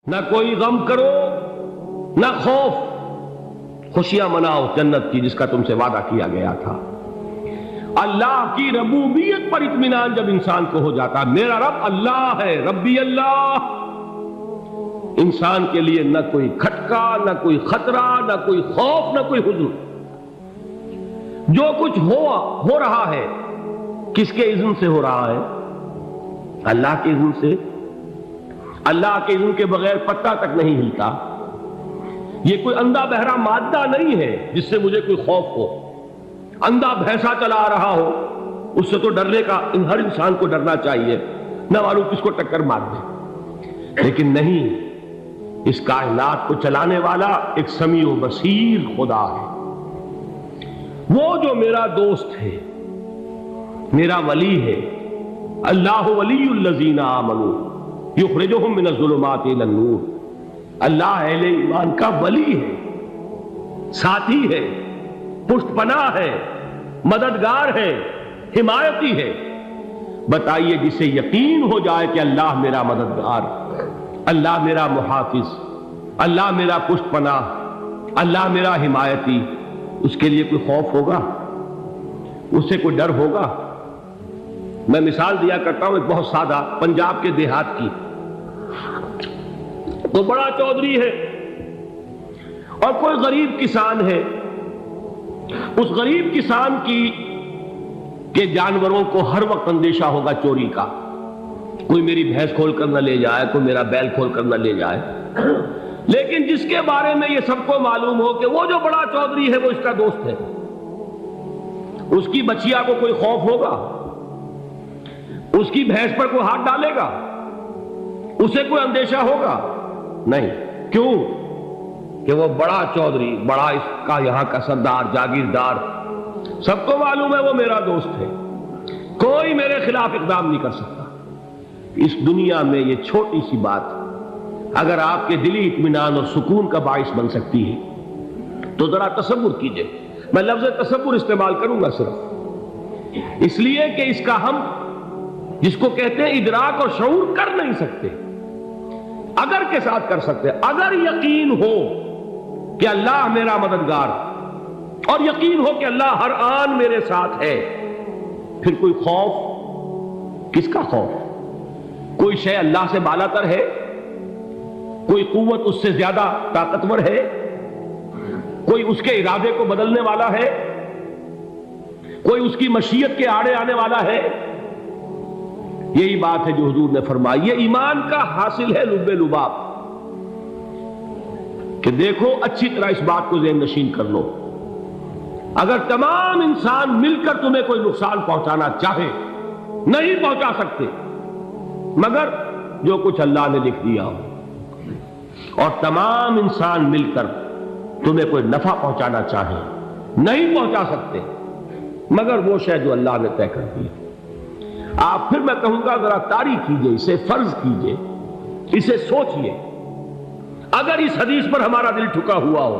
نہ کوئی غم کرو نہ خوف، خوشیاں مناؤ جنت کی جس کا تم سے وعدہ کیا گیا تھا۔ اللہ کی ربوبیت پر اطمینان جب انسان کو ہو جاتا، میرا رب اللہ ہے، ربی اللہ، انسان کے لیے نہ کوئی کھٹکا، نہ کوئی خطرہ، نہ کوئی خوف، نہ کوئی حزن۔ جو کچھ ہو رہا ہے کس کے اذن سے ہو رہا ہے؟ اللہ کے اذن سے۔ اللہ کے اذن کے بغیر پتہ تک نہیں ہلتا۔ یہ کوئی اندھا بہرا مادہ نہیں ہے جس سے مجھے کوئی خوف ہو۔ اندھا بھینسا چلا آ رہا ہو اس سے تو ڈرنے کا ہر انسان کو ڈرنا چاہیے، نہ معلوم کس کو ٹکر مار دے۔ لیکن نہیں، اس کائنات کو چلانے والا ایک سمیع و بصیر خدا ہے۔ وہ جو میرا دوست ہے، میرا ولی ہے۔ اللہ ولی الذین آمنوا یخرجہم من الظلمات الی النور۔ اللہ اہل ایمان کا ولی ہے، ساتھی ہے، پشت پناہ ہے، مددگار ہے، حمایتی ہے۔ بتائیے جسے یقین ہو جائے کہ اللہ میرا مددگار، اللہ میرا محافظ، اللہ میرا پشت پناہ، اللہ میرا حمایتی، اس کے لیے کوئی خوف ہوگا؟ اس سے کوئی ڈر ہوگا؟ میں مثال دیا کرتا ہوں ایک بہت سادہ، پنجاب کے دیہات کی۔ تو بڑا چودھری ہے اور کوئی غریب کسان ہے۔ اس غریب کسان کے جانوروں کو ہر وقت اندیشہ ہوگا چوری کا، کوئی میری بھینس کھول کر نہ لے جائے، کوئی میرا بیل کھول کر نہ لے جائے۔ لیکن جس کے بارے میں یہ سب کو معلوم ہو کہ وہ جو بڑا چودھری ہے وہ اس کا دوست ہے، اس کی بچیا کو کوئی خوف ہوگا؟ اس کی بھینس پر کوئی ہاتھ ڈالے گا؟ اسے کوئی اندیشہ ہوگا؟ نہیں۔ کیوں؟ کہ وہ بڑا چودھری، بڑا اس کا یہاں کا سردار، جاگیردار، سب کو معلوم ہے وہ میرا دوست ہے، کوئی میرے خلاف اقدام نہیں کر سکتا۔ اس دنیا میں یہ چھوٹی سی بات اگر آپ کے دلی اطمینان اور سکون کا باعث بن سکتی ہے تو ذرا تصور کیجئے۔ میں لفظ تصور استعمال کروں گا صرف اس لیے کہ اس کا ہم جس کو کہتے ہیں ادراک اور شعور کر نہیں سکتے، اگر کے ساتھ کر سکتے۔ اگر یقین ہو کہ اللہ میرا مددگار اور یقین ہو کہ اللہ ہر آن میرے ساتھ ہے، پھر کوئی خوف؟ کس کا خوف؟ کوئی شے اللہ سے بالا تر ہے؟ کوئی قوت اس سے زیادہ طاقتور ہے؟ کوئی اس کے ارادے کو بدلنے والا ہے؟ کوئی اس کی مشیت کے آڑے آنے والا ہے؟ یہی بات ہے جو حضور نے فرمائی۔ یہ ایمان کا حاصل ہے لب لباب، کہ دیکھو اچھی طرح اس بات کو ذہن نشین کر لو، اگر تمام انسان مل کر تمہیں کوئی نقصان پہنچانا چاہے نہیں پہنچا سکتے، مگر جو کچھ اللہ نے لکھ دیا ہو، اور تمام انسان مل کر تمہیں کوئی نفع پہنچانا چاہے نہیں پہنچا سکتے، مگر وہ شے جو اللہ نے طے کر دی۔ آپ پھر میں کہوں گا ذرا طاری کیجئے، اسے فرض کیجئے، اسے سوچئے۔ اگر اس حدیث پر ہمارا دل ٹھکا ہوا ہو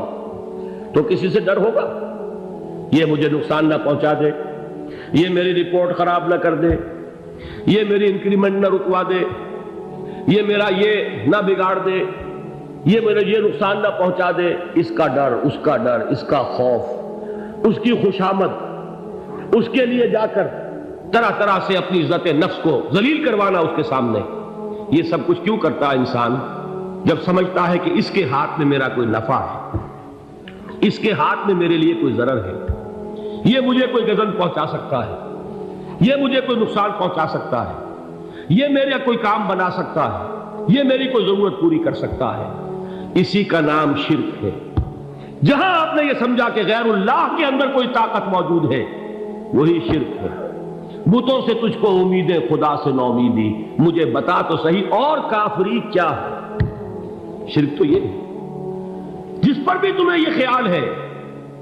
تو کسی سے ڈر ہوگا؟ یہ مجھے نقصان نہ پہنچا دے، یہ میری رپورٹ خراب نہ کر دے، یہ میری انکریمنٹ نہ رکوا دے، یہ میرا یہ نہ بگاڑ دے، یہ میرا یہ نقصان نہ پہنچا دے۔ اس کا ڈر، اس کا ڈر، اس کا خوف، اس کی خوشامد، اس کے لیے جا کر طرح طرح سے اپنی عزت نفس کو ذلیل کروانا اس کے سامنے، یہ سب کچھ کیوں کرتا ہے انسان؟ جب سمجھتا ہے کہ اس کے ہاتھ میں میرا کوئی نفع ہے، اس کے ہاتھ میں میرے لیے کوئی ضرر ہے، یہ مجھے کوئی غضب پہنچا سکتا ہے، یہ مجھے کوئی نقصان پہنچا سکتا ہے، یہ میرا کوئی کام بنا سکتا ہے، یہ میری کوئی ضرورت پوری کر سکتا ہے، اسی کا نام شرک ہے۔ جہاں آپ نے یہ سمجھا کہ غیر اللہ کے اندر کوئی طاقت موجود ہے، وہی شرک ہے۔ بتوں سے تجھ کو امیدیں، خدا سے نومیدی، مجھے بتا تو صحیح اور کافری کیا ہے؟ شرک تو یہ ہے۔ جس پر بھی تمہیں یہ خیال ہے،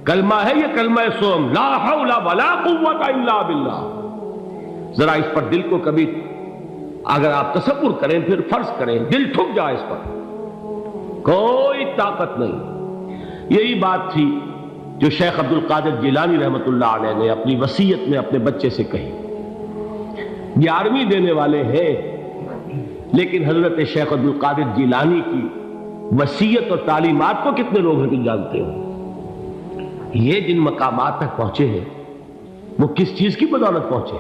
کلمہ ہے یہ کلمہ سوم، لا حول ولا قوت الا باللہ، ذرا اس پر دل کو کبھی اگر آپ تصور کریں، پھر فرض کریں، دل ٹھک جائے اس پر، کوئی طاقت نہیں۔ یہی بات تھی جو شیخ عبد القادر جیلانی رحمۃ اللہ علیہ نے اپنی وصیت میں اپنے بچے سے کہی۔ 11ویں دینے والے ہیں لیکن حضرت شیخ عبد القادر جیلانی کی وصیت اور تعلیمات کو کتنے لوگ ہیں تم جانتے ہو؟ یہ جن مقامات تک پہنچے ہیں وہ کس چیز کی بدولت پہنچے؟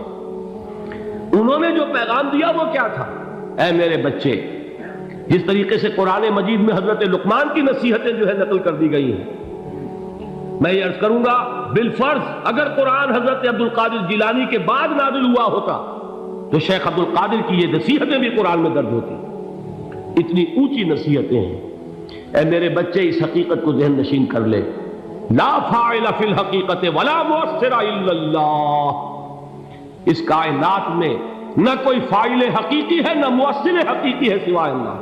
انہوں نے جو پیغام دیا وہ کیا تھا؟ اے میرے بچے، جس طریقے سے قرآن مجید میں حضرت لقمان کی نصیحتیں جو ہے نقل کر دی گئی ہیں، میں یہ عرض کروں گا بالفرض اگر قرآن حضرت عبد القادر جیلانی کے بعد نازل ہوا ہوتا تو شیخ عبد القادر کی یہ نصیحتیں بھی قرآن میں درج ہوتی۔ اتنی اونچی نصیحتیں ہیں۔ اے میرے بچے، اس حقیقت کو ذہن نشین کر لے، لا فاعل فی الحقیقت ولا مؤثر الا اللہ۔ اس کائنات میں نہ کوئی فاعل حقیقی ہے نہ مؤثر حقیقی ہے سوائے اللہ۔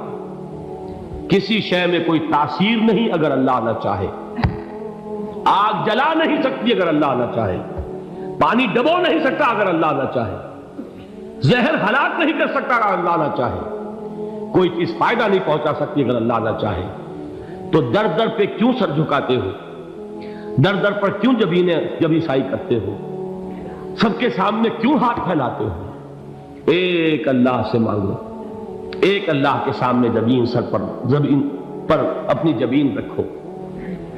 کسی شے میں کوئی تاثیر نہیں اگر اللہ نہ چاہے۔ آگ جلا نہیں سکتی اگر اللہ نہ چاہے، پانی ڈبو نہیں سکتا اگر اللہ نہ چاہے، زہر ہلاک نہیں کر سکتا اگر اللہ نہ چاہے، کوئی چیز فائدہ نہیں پہنچا سکتی اگر اللہ نہ چاہے۔ تو در در پہ کیوں سر جھکاتے ہو؟ در در پر کیوں جبیں سائی کرتے ہو؟ سب کے سامنے کیوں ہاتھ پھیلاتے ہو؟ ایک اللہ سے مانگو، ایک اللہ کے سامنے زمین پر اپنی جبین رکھو۔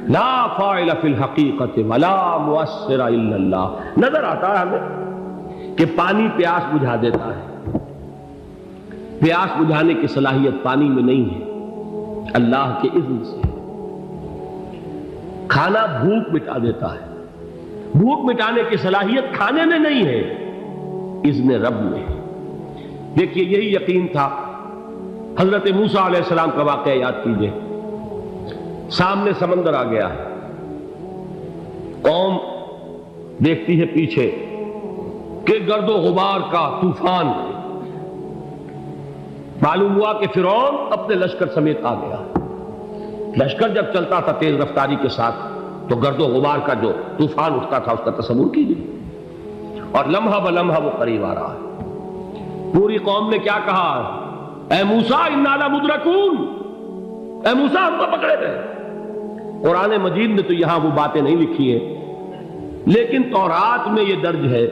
لا فاعل فی الحقیقت ولا مؤثر الا اللہ۔ نظر آتا ہے ہمیں کہ پانی پیاس بجھا دیتا ہے، پیاس بجھانے کی صلاحیت پانی میں نہیں ہے، اللہ کے اذن سے۔ کھانا بھوک مٹا دیتا ہے، بھوک مٹانے کی صلاحیت کھانے میں نہیں ہے، اذن رب میں ہے۔ دیکھیے یہی یقین تھا حضرت موسیٰ علیہ السلام کا واقعہ یاد کیجئے۔ سامنے سمندر آ گیا ہے، قوم دیکھتی ہے پیچھے کہ گرد و غبار کا طوفان، معلوم ہوا کہ فرعون اپنے لشکر سمیت آ گیا۔ لشکر جب چلتا تھا تیز رفتاری کے ساتھ تو گرد و غبار کا جو طوفان اٹھتا تھا اس کا تصور کیجیے، اور لمحہ بلمحہ وہ قریب آ رہا ہے۔ پوری قوم نے کیا کہا؟ اے موسیٰ انا لمدرکون، اے موسیٰ ہم کو پکڑے گئے۔ قرآن مجید میں تو یہاں وہ باتیں نہیں لکھی ہیں، لیکن تورات میں یہ درج ہے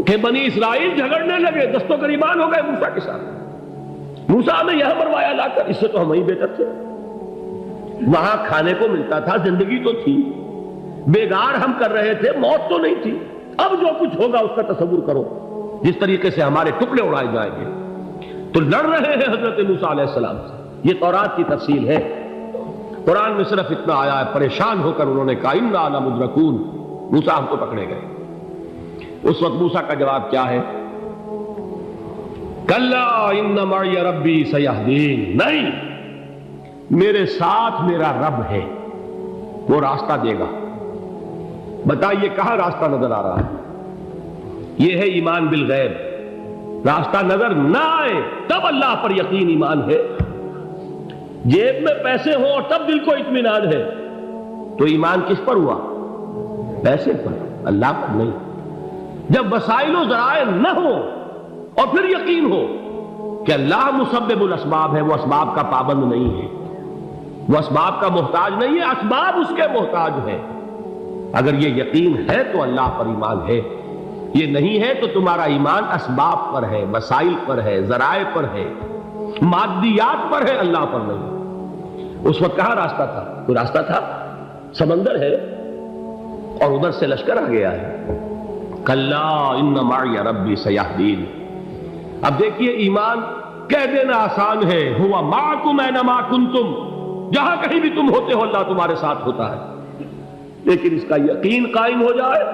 کہ بنی اسرائیل جھگڑنے لگے، دست و گریبان ہو گئے موسیٰ کے ساتھ۔ موسیٰ نے یہاں مروایا لا کر، اس سے تو ہم ہی بہتر تھے، وہاں کھانے کو ملتا تھا، زندگی تو تھی، بیگار ہم کر رہے تھے، موت تو نہیں تھی۔ اب جو کچھ ہوگا اس کا تصور کرو، جس طریقے سے ہمارے ٹکڑے اڑائے جائیں گے۔ تو لڑ رہے ہیں حضرت موسیٰ علیہ السلام سے، یہ تورات کی تفصیل ہے۔ قرآن میں صرف اتنا آیا ہے، پریشان ہو کر انہوں نے کہا انا لمدرکون، موسیٰ ہم کو پکڑے گئے۔ اس وقت موسیٰ کا جواب کیا ہے؟ کلا ان معی ربی سیہدین، نہیں، میرے ساتھ میرا رب ہے، وہ راستہ دے گا۔ بتائیے کہاں راستہ نظر آ رہا ہے؟ یہ ہے ایمان بالغیب۔ راستہ نظر نہ آئے تب اللہ پر یقین ایمان ہے۔ جیب میں پیسے ہوں اور تب دل کو اطمینان ہے تو ایمان کس پر ہوا؟ پیسے پر، اللہ پر نہیں۔ جب وسائل و ذرائع نہ ہو اور پھر یقین ہو کہ اللہ مسبب الاسباب ہے، وہ اسباب کا پابند نہیں ہے، وہ اسباب کا محتاج نہیں ہے، اسباب اس کے محتاج ہے۔ اگر یہ یقین ہے تو اللہ پر ایمان ہے، یہ نہیں ہے تو تمہارا ایمان اسباب پر ہے، وسائل پر ہے، ذرائع پر ہے، مادیات پر ہے، اللہ پر نہیں۔ اس وقت کہاں راستہ تھا؟ کوئی راستہ تھا؟ سمندر ہے اور ادھر سے لشکر آ گیا ہے۔ کلا ان معی ربی سیہدین۔ اب دیکھیے ایمان کہہ دینا آسان ہے، ہوا معکم اینما کنتم، جہاں کہیں بھی تم ہوتے ہو اللہ تمہارے ساتھ ہوتا ہے، لیکن اس کا یقین قائم ہو جائے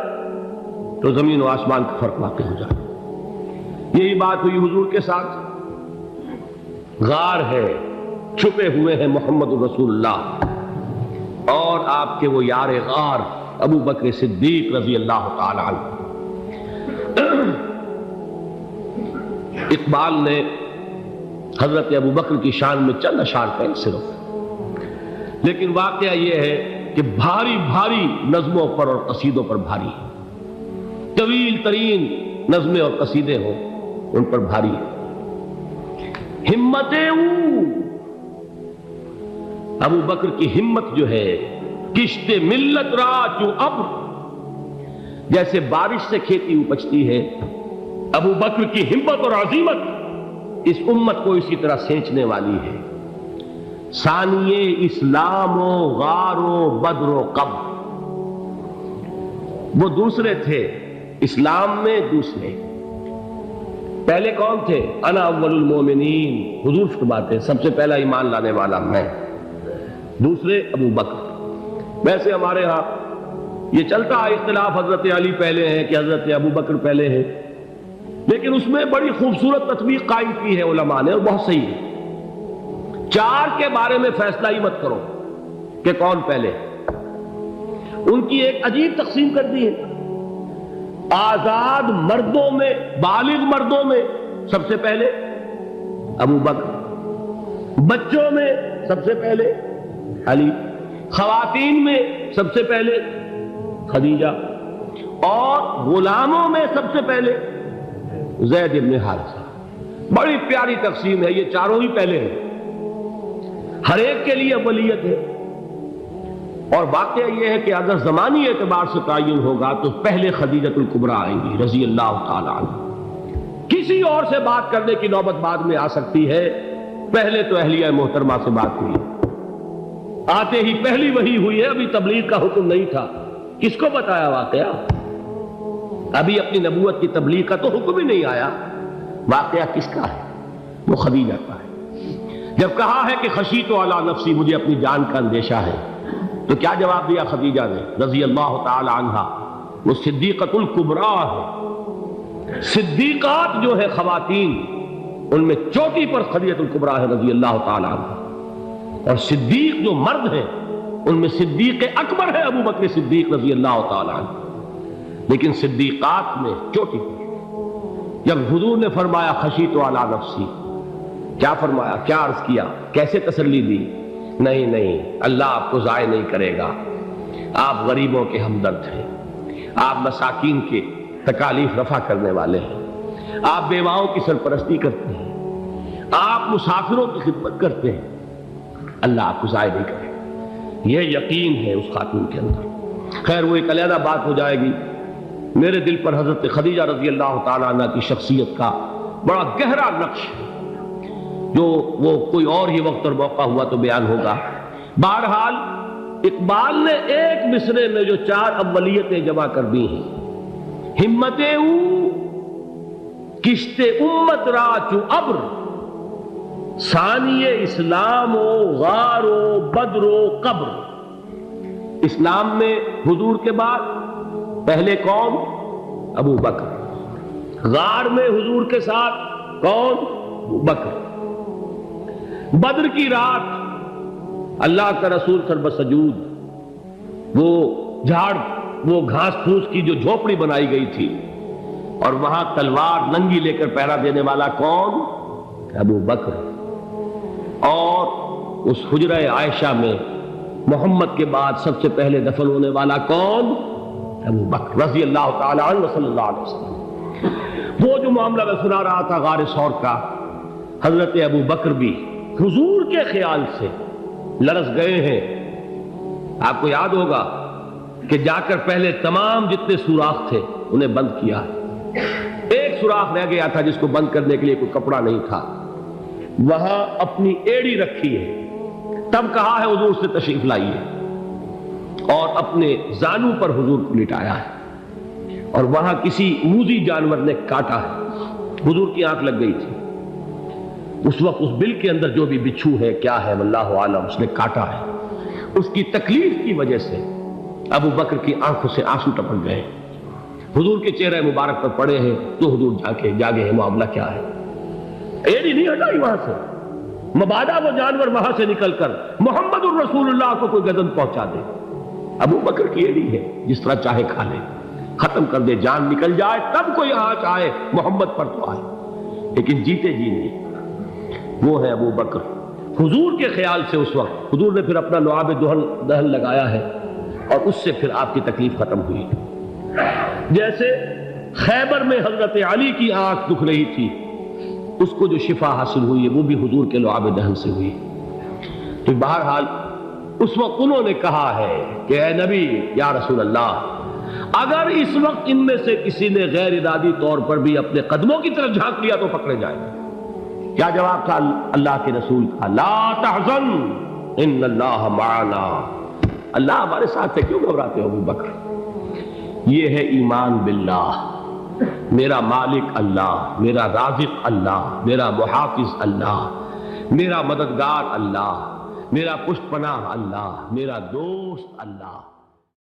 تو زمین و آسمان کا فرق واقع ہو جائے۔ یہی بات ہوئی حضور کے ساتھ۔ غار ہے، چھپے ہوئے ہیں محمد رسول اللہ اور آپ کے وہ یار غار ابو بکر صدیق رضی اللہ تعالی عنہ۔ اقبال نے حضرت ابو بکر کی شان میں چند اشعار کہیں صرف، لیکن واقعہ یہ ہے کہ بھاری بھاری نظموں پر اور قصیدوں پر بھاری ہے، طویل ترین نظمیں اور قصیدے ہوں ان پر بھاری ہے۔ ہمتیں ابو بکر کی ہمت جو ہے، کشت ملت را چو ابر، جیسے بارش سے کھیتی اپجتی ہے، ابو بکر کی ہمت اور عزیمت اس امت کو اسی طرح سینچنے والی ہے۔ ثانیے اسلام و غار و بدر و قبر، وہ دوسرے تھے اسلام میں، دوسرے پہلے کون تھے؟ انا اول المومنین، حضور فرماتے ہیں سب سے پہلا ایمان لانے والا میں، دوسرے ابو بکر۔ ویسے ہمارے ہاں یہ چلتا ہے اختلاف، حضرت علی پہلے ہیں کہ حضرت ابو بکر پہلے ہیں، لیکن اس میں بڑی خوبصورت تطبیق قائم کی ہے علماء نے، اور بہت صحیح ہے۔ چار کے بارے میں فیصلہ ہی مت کرو کہ کون پہلے، ان کی ایک عجیب تقسیم کر دی ہے۔ آزاد مردوں میں، بالغ مردوں میں سب سے پہلے ابو بکر، بچوں میں سب سے پہلے علی، خواتین میں سب سے پہلے خدیجہ، اور غلاموں میں سب سے پہلے زید بن حارثہ۔ بڑی پیاری تقسیم ہے، یہ چاروں ہی پہلے ہیں، ہر ایک کے لیے اولیت ہے۔ اور واقعہ یہ ہے کہ اگر زمانی اعتبار سے تعین ہوگا تو پہلے خدیجۃ الکبریٰ آئیں گی رضی اللہ تعالی عنہ، کسی اور سے بات کرنے کی نوبت بعد میں آ سکتی ہے، پہلے تو اہلیہ محترمہ سے بات ہوئی، آتے ہی پہلی وحی ہوئی ہے، ابھی تبلیغ کا حکم نہیں تھا۔ کس کو بتایا واقعہ؟ ابھی اپنی نبوت کی تبلیغ کا تو حکم ہی نہیں آیا، واقعہ کس کا ہے؟ وہ خدیجہ کا ہے۔ جب کہا ہے کہ خشیت علی نفسی، مجھے اپنی جان کا اندیشہ ہے، تو کیا جواب دیا خدیجہ نے رضی اللہ تعالی عنہا؟ وہ صدیقۃ الکبریٰ ہے، صدیقات جو ہے خواتین ان میں چوٹی پر خدیجۃ الکبریٰ ہے رضی اللہ تعالی عنہا، اور صدیق جو مرد ہیں ان میں صدیق اکبر ہے ابو بکر صدیق رضی اللہ تعالی عنہ، لیکن صدیقات میں چوٹی پر۔ جب حضور نے فرمایا خشیت علی نفسی، کیا فرمایا، کیا عرض کیا، کیسے تسلی دی؟ نہیں نہیں، اللہ آپ کو ضائع نہیں کرے گا، آپ غریبوں کے ہمدرد ہیں، آپ مساکین کے تکالیف رفع کرنے والے ہیں، آپ بیواؤں کی سرپرستی کرتے ہیں، آپ مسافروں کی خدمت کرتے ہیں، اللہ آپ کو ضائع نہیں کرے گا۔ یہ یقین ہے اس خاتون کے اندر۔ خیر وہ ایک علیحدہ بات ہو جائے گی۔ میرے دل پر حضرت خدیجہ رضی اللہ تعالیٰ عنہ کی شخصیت کا بڑا گہرا نقش ہے، جو وہ کوئی اور ہی وقت اور موقع ہوا تو بیان ہوگا۔ بہرحال اقبال نے ایک مصرے میں جو چار اولیتیں جمع کر دی ہیں، ہمت او کشت امت را چو ابر، ثانی اسلام و غار و بدر و قبر۔ اسلام میں حضور کے بعد پہلے کون؟ ابو بکر۔ غار میں حضور کے ساتھ کون؟ ابو بکر۔ بدر کی رات اللہ کا رسول سر بسجود، وہ جھاڑ، وہ گھاس پھوس کی جو جھوپڑی بنائی گئی تھی، اور وہاں تلوار ننگی لے کر پہرا دینے والا کون؟ ابو بکر۔ اور اس حجرہ عائشہ میں محمد کے بعد سب سے پہلے دفن ہونے والا کون؟ ابو بکر رضی اللہ تعالی عنہ صلی اللہ علیہ وسلم۔ وہ جو معاملہ میں سنا رہا تھا غار ثور کا، حضرت ابو بکر بھی حضور کے خیال سے لرز گئے ہیں۔ آپ کو یاد ہوگا کہ جا کر پہلے تمام جتنے سوراخ تھے انہیں بند کیا ہے، ایک سوراخ رہ گیا تھا جس کو بند کرنے کے لیے کوئی کپڑا نہیں تھا، وہاں اپنی ایڑی رکھی ہے، تب کہا ہے حضور سے تشریف لائیے، اور اپنے زانو پر حضور کو لٹایا ہے، اور وہاں کسی موذی جانور نے کاٹا ہے، حضور کی آنکھ لگ گئی تھی، اس وقت اس بل کے اندر جو بھی بچھو ہے کیا ہے واللہ عالم، اس نے کاٹا ہے، اس کی تکلیف کی وجہ سے ابو بکر کی آنکھوں سے آنسو ٹپک گئے، حضور کے چہرے مبارک پر پڑے ہیں، تو حضور جاگے ہیں، معاملہ کیا ہے؟ ایڑی نہیں ہٹائی وہاں سے، مبادا وہ جانور وہاں سے نکل کر محمد الرسول اللہ کو کوئی گزن پہنچا دے، ابو بکر کی ایڑی ہے، جس طرح چاہے کھا لے، ختم کر دے، جان نکل جائے تب کوئی آنچ آئے، محمد پر تو آئے، لیکن جیتے جی نہیں۔ وہ ہے ابو بکر۔ حضور کے خیال سے اس وقت حضور نے پھر اپنا لعاب دہن لگایا ہے، اور اس سے پھر آپ کی تکلیف ختم ہوئی۔ جیسے خیبر میں حضرت علی کی آنکھ دکھ رہی تھی، اس کو جو شفا حاصل ہوئی ہے وہ بھی حضور کے لعاب دہن سے ہوئی۔ تو بہرحال اس وقت انہوں نے کہا ہے کہ اے نبی یا رسول اللہ، اگر اس وقت ان میں سے کسی نے غیر ارادی طور پر بھی اپنے قدموں کی طرف جھانک لیا تو پکڑے جائے گا، کیا جواب تھا اللہ کے رسول کا؟ لا تحزن ان اللہ معنا، اللہ ہمارے ساتھ ہے، کیوں گھبراتے ہو ابو بکر؟ یہ ہے ایمان باللہ، میرا مالک اللہ، میرا رازق اللہ، میرا محافظ اللہ، میرا مددگار اللہ، میرا پشت پناہ اللہ، میرا دوست اللہ۔